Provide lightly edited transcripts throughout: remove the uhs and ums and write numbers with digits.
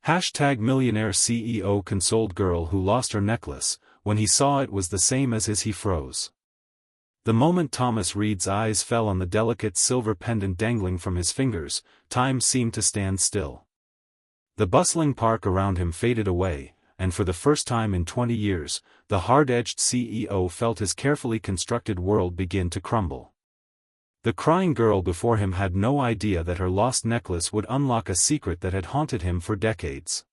Millionaire CEO consoled girl who lost her necklace. When he saw it was the same as his, he froze. The moment Thomas Reed's eyes fell on the delicate silver pendant dangling from his fingers, time seemed to stand still. The bustling park around him faded away, and for the first time in 20 years, the hard-edged CEO felt his carefully constructed world begin to crumble. The crying girl before him had no idea that her lost necklace would unlock a secret that had haunted him for decades.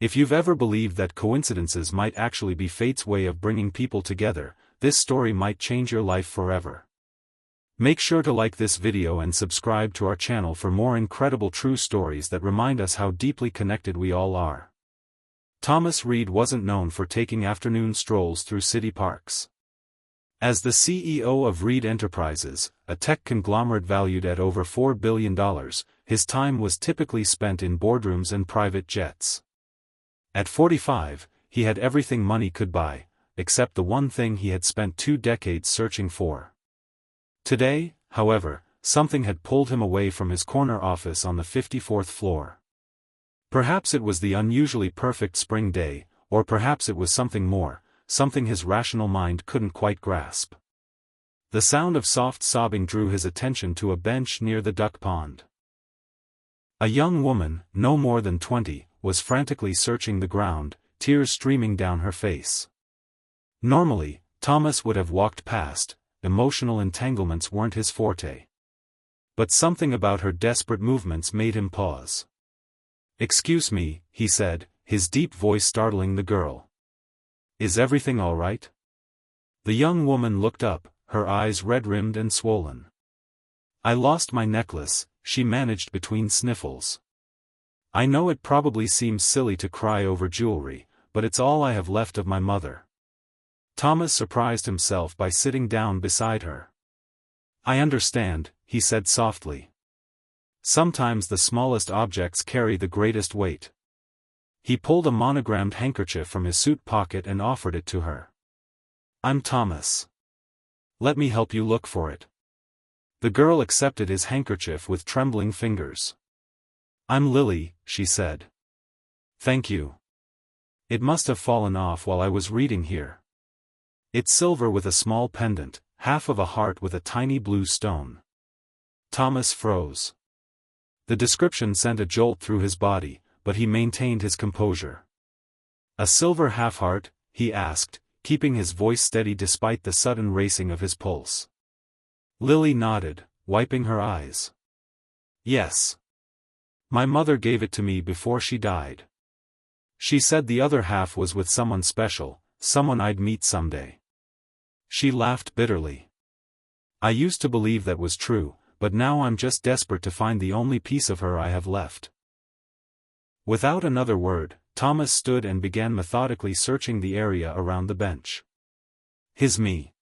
If you've ever believed that coincidences might actually be fate's way of bringing people together, this story might change your life forever. Make sure to like this video and subscribe to our channel for more incredible true stories that remind us how deeply connected we all are. Thomas Reed wasn't known for taking afternoon strolls through city parks. As the CEO of Reed Enterprises, a tech conglomerate valued at over $4 billion, his time was typically spent in boardrooms and private jets. At 45, he had everything money could buy, except the one thing he had spent 2 decades searching for. Today, however, something had pulled him away from his corner office on the 54th floor. Perhaps it was the unusually perfect spring day, or perhaps it was something more, something his rational mind couldn't quite grasp. The sound of soft sobbing drew his attention to a bench near the duck pond. A young woman, no more than 20, was frantically searching the ground, tears streaming down her face. Normally, Thomas would have walked past, emotional entanglements weren't his forte. But something about her desperate movements made him pause. "Excuse me," he said, his deep voice startling the girl. "Is everything all right?" The young woman looked up, her eyes red-rimmed and swollen. "I lost my necklace," she managed between sniffles. "I know it probably seems silly to cry over jewelry, but it's all I have left of my mother." Thomas surprised himself by sitting down beside her. "I understand," he said softly. "Sometimes the smallest objects carry the greatest weight." He pulled a monogrammed handkerchief from his suit pocket and offered it to her. "I'm Thomas. Let me help you look for it." The girl accepted his handkerchief with trembling fingers. "I'm Lily," she said. "Thank you. It must have fallen off while I was reading here. It's silver with a small pendant, half of a heart with a tiny blue stone." Thomas froze. The description sent a jolt through his body, but he maintained his composure. "A silver half-heart?" he asked, keeping his voice steady despite the sudden racing of his pulse. Lily nodded, wiping her eyes. "Yes. My mother gave it to me before she died. She said the other half was with someone special, someone I'd meet someday." She laughed bitterly. "I used to believe that was true, but now I'm just desperate to find the only piece of her I have left." Without another word, Thomas stood and began methodically searching the area around the bench. "His me.